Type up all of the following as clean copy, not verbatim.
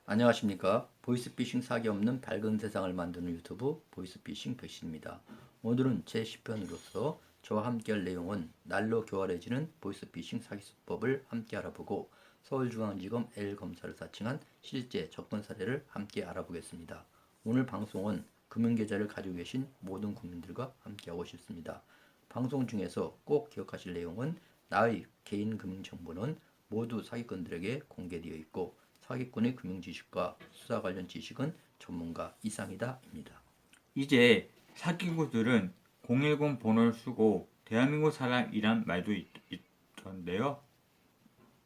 안녕하십니까. 보이스피싱 사기 없는 밝은 세상을 만드는 유튜브 보이스피싱 백신입니다. 오늘은 제 10편으로서 저와 함께 할 내용은 날로 교활해지는 보이스피싱 사기 수법을 함께 알아보고 서울중앙지검 L검사를 사칭한 실제 접근 사례를 함께 알아보겠습니다. 오늘 방송은 금융계좌를 가지고 계신 모든 국민들과 함께하고 싶습니다. 방송 중에서 꼭 기억하실 내용은 나의 개인 금융정보는 모두 사기꾼들에게 공개되어 있고 사기꾼의 금융지식과 수사 관련 지식은 전문가 이상이다입니다. 이제 사기꾼들은 010 번호를 쓰고 대한민국 사람이란 말도 있던데요.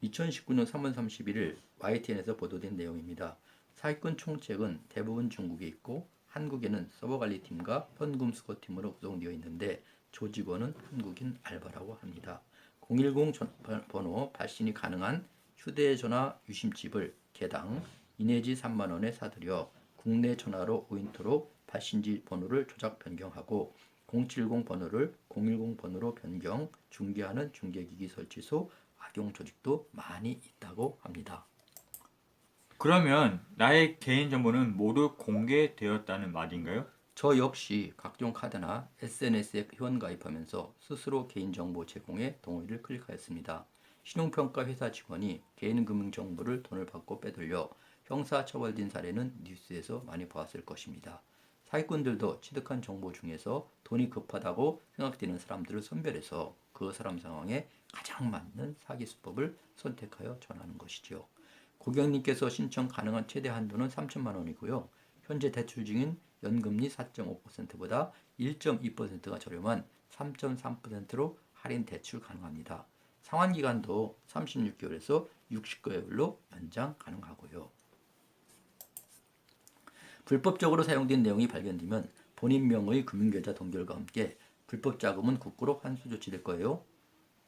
2019년 3월 31일 YTN에서 보도된 내용입니다. 사기꾼 총책은 대부분 중국에 있고 한국에는 서버관리팀과 현금 수거팀으로 구성되어 있는데 조직원은 한국인 알바라고 합니다. 010 번호 발신이 가능한 휴대전화 유심칩을 개당 2 내지 3만 원에 사들여 국내 전화로 오인트로 발신지 번호를 조작 변경하고 070 번호를 010 번호로 변경, 중개하는 중개기기 설치소 악용 조직도 많이 있다고 합니다. 그러면 나의 개인정보는 모두 공개되었다는 말인가요? 저 역시 각종 카드나 SNS에 회원가입하면서 스스로 개인정보 제공에 동의를 클릭하였습니다. 신용평가 회사 직원이 개인금융정보를 돈을 받고 빼돌려 형사처벌된 사례는 뉴스에서 많이 보았을 것입니다. 사기꾼들도 취득한 정보 중에서 돈이 급하다고 생각되는 사람들을 선별해서 그 사람 상황에 가장 맞는 사기 수법을 선택하여 전하는 것이지요. 고객님께서 신청 가능한 최대 한도는 3천만 원이고요. 현재 대출 중인 연금리 4.5%보다 1.2%가 저렴한 3.3%로 할인 대출 가능합니다. 상환기간도 36개월에서 60개월로 연장 가능하고요. 불법적으로 사용된 내용이 발견되면 본인 명의 금융계좌 동결과 함께 불법 자금은 국고로 환수 조치될 거예요.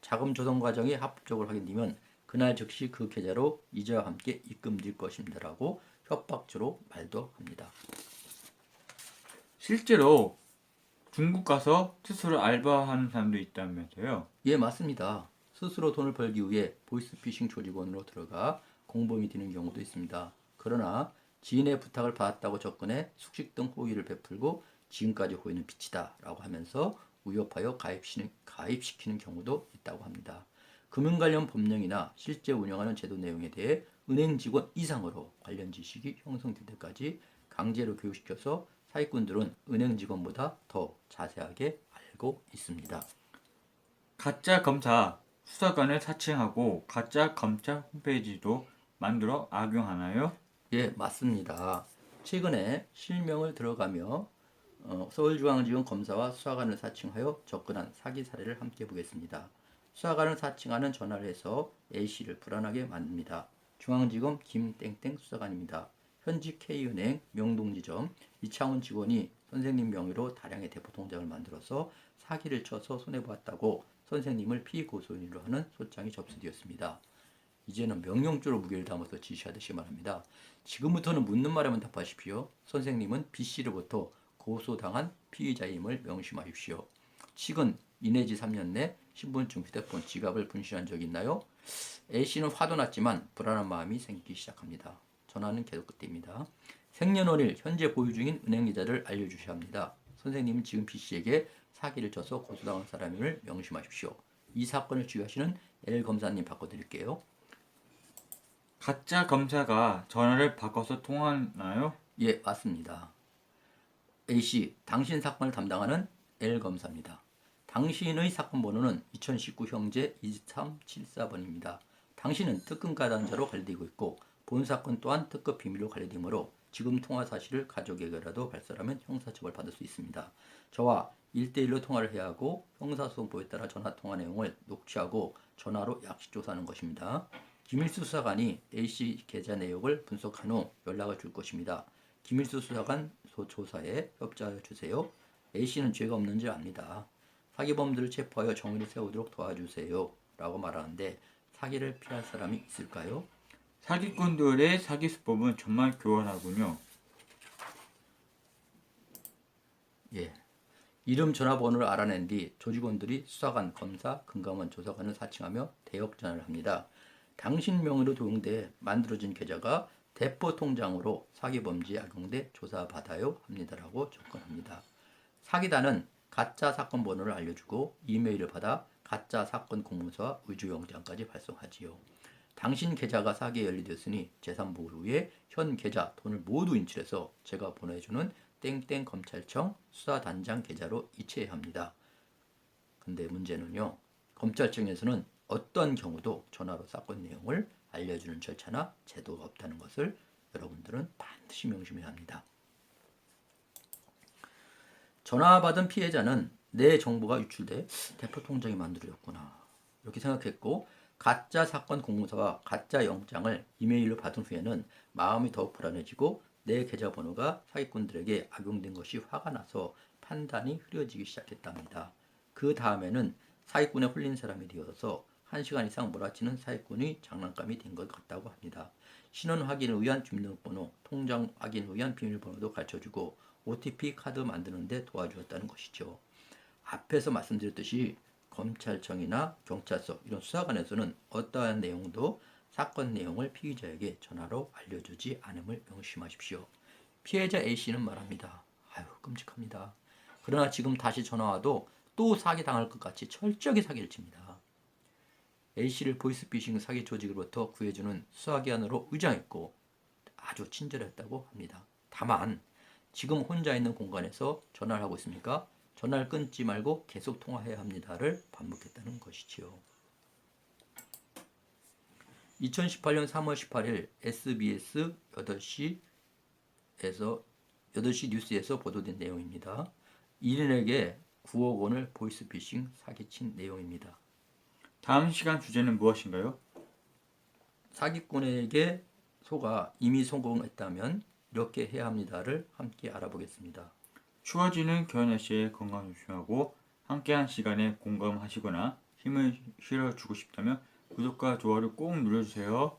자금 조성 과정이 합법적으로 확인되면 그날 즉시 그 계좌로 이자와 함께 입금될 것입니다라고 협박조로 말도 합니다. 실제로 중국 가서 스스로 알바하는 사람도 있다면서요. 예, 맞습니다. 스스로 돈을 벌기 위해 보이스피싱 조직원으로 들어가 공범이 되는 경우도 있습니다. 그러나 지인의 부탁을 받았다고 접근해 숙식 등 호의를 베풀고 지금까지 호의는 빚이다 라고 하면서 위협하여 가입시키는 경우도 있다고 합니다. 금융 관련 법령이나 실제 운영하는 제도 내용에 대해 은행 직원 이상으로 관련 지식이 형성될 때까지 강제로 교육시켜서 사기꾼들은 은행 직원보다 더 자세하게 알고 있습니다. 가짜 검사 수사관을 사칭하고 가짜 검찰 홈페이지도 만들어 악용하나요? 예, 맞습니다. 최근에 실명을 들어가며 서울중앙지검 검사와 수사관을 사칭하여 접근한 사기 사례를 함께 보겠습니다. 수사관을 사칭하는 전화를 해서 A씨를 불안하게 만듭니다. 중앙지검 김땡땡 수사관입니다. 현직 K은행 명동지점 이창훈 직원이 선생님 명의로 다량의 대포 통장을 만들어서 사기를 쳐서 손해보았다고 선생님을 피고소인으로 하는 소장이 접수되었습니다. 이제는 명령조로 무게를 담아서 지시하듯이 말합니다. 지금부터는 묻는 말에만 답하십시오. 선생님은 B씨로부터 고소당한 피의자임을 명심하십시오. 최근 2 내지 3년 내 신분증, 휴대폰, 지갑을 분실한 적이 있나요? A씨는 화도 났지만 불안한 마음이 생기기 시작합니다. 전화는 계속 끝됩니다. 생년월일 현재 보유 중인 은행 계좌를 알려주셔야 합니다. 선생님은 지금 B씨에게 사기를 쳐서 고소당한 사람임을 명심하십시오. 이 사건을 주의하시는 L 검사님 바꿔드릴게요. 가짜 검사가 전화를 바꿔서 통화하나요? 예, 맞습니다. A씨, 당신 사건을 담당하는 L 검사입니다. 당신의 사건 번호는 2019 형제 2374번입니다. 당신은 특급 가담자로 관리되고 있고 본 사건 또한 특급 비밀로 관리되므로 지금 통화 사실을 가족에게라도 발설하면 형사처벌 받을 수 있습니다. 저와 1대1로 통화를 해야 하고 형사소송법에 따라 전화통화 내용을 녹취하고 전화로 약식 조사하는 것입니다. 김일수 수사관이 A씨 계좌 내역을 분석한 후 연락을 줄 것입니다. 김일수 수사관 조사에 협조하여 주세요. A씨는 죄가 없는지 압니다. 사기범들을 체포하여 정의를 세우도록 도와주세요. 라고 말하는데 사기를 피할 사람이 있을까요? 사기꾼들의 사기 수법은 정말 교활하군요. 예. 이름 전화번호를 알아낸 뒤 조직원들이 수사관, 검사, 금감원, 조사관을 사칭하며 대역 전화를 합니다. 당신 명의로 도용돼 만들어진 계좌가 대포 통장으로 사기 범죄에 악용돼 조사받아요 합니다라고 접근합니다. 사기단은 가짜 사건 번호를 알려주고 이메일을 받아 가짜 사건 공문서와 의주영장까지 발송하지요. 당신 계좌가 사기에 연루되었으니 재산 보호를 위해 현 계좌 돈을 모두 인출해서 제가 보내주는 땡땡 검찰청 수사단장 계좌로 이체해야 합니다. 근데 문제는요. 검찰청에서는 어떤 경우도 전화로 사건 내용을 알려주는 절차나 제도가 없다는 것을 여러분들은 반드시 명심해야 합니다. 전화 받은 피해자는 내 정보가 유출돼 대포 통장이 만들어졌구나 이렇게 생각했고 가짜 사건 공문서와 가짜 영장을 이메일로 받은 후에는 마음이 더욱 불안해지고 내 계좌번호가 사기꾼들에게 악용된 것이 화가 나서 판단이 흐려지기 시작했답니다. 그 다음에는 사기꾼에 홀린 사람이 되어서 1시간 이상 몰아치는 사기꾼이 장난감이 된 것 같다고 합니다. 신원 확인을 위한 주민등록번호, 통장 확인을 위한 비밀번호도 가르쳐주고 OTP 카드 만드는 데 도와주었다는 것이죠. 앞에서 말씀드렸듯이 검찰청이나 경찰서 이런 수사관에서는 어떠한 내용도 사건 내용을 피의자에게 전화로 알려주지 않음을 명심하십시오. 피해자 A씨는 말합니다. 아유 끔찍합니다. 그러나 지금 다시 전화와도 또 사기당할 것 같이 철저하게 사기를 칩니다. A씨를 보이스피싱 사기 조직으로부터 구해주는 수사기관으로 의장했고 아주 친절했다고 합니다. 다만 지금 혼자 있는 공간에서 전화를 하고 있습니까? 전화를 끊지 말고 계속 통화해야 합니다를 반복했다는 것이지요. 2018년 3월 18일 SBS 8시 뉴스에서 보도된 내용입니다. 1인에게 9억 원을 보이스피싱 사기친 내용입니다. 다음 시간 주제는 무엇인가요? 사기꾼에게 속아 이미 성공했다면 이렇게 해야 합니다를 함께 알아보겠습니다. 추워지는 겨울 날씨에 건강 조심하고 함께한 시간에 공감하시거나 힘을 실어주고 싶다면 구독과 좋아요를 꼭 눌러주세요.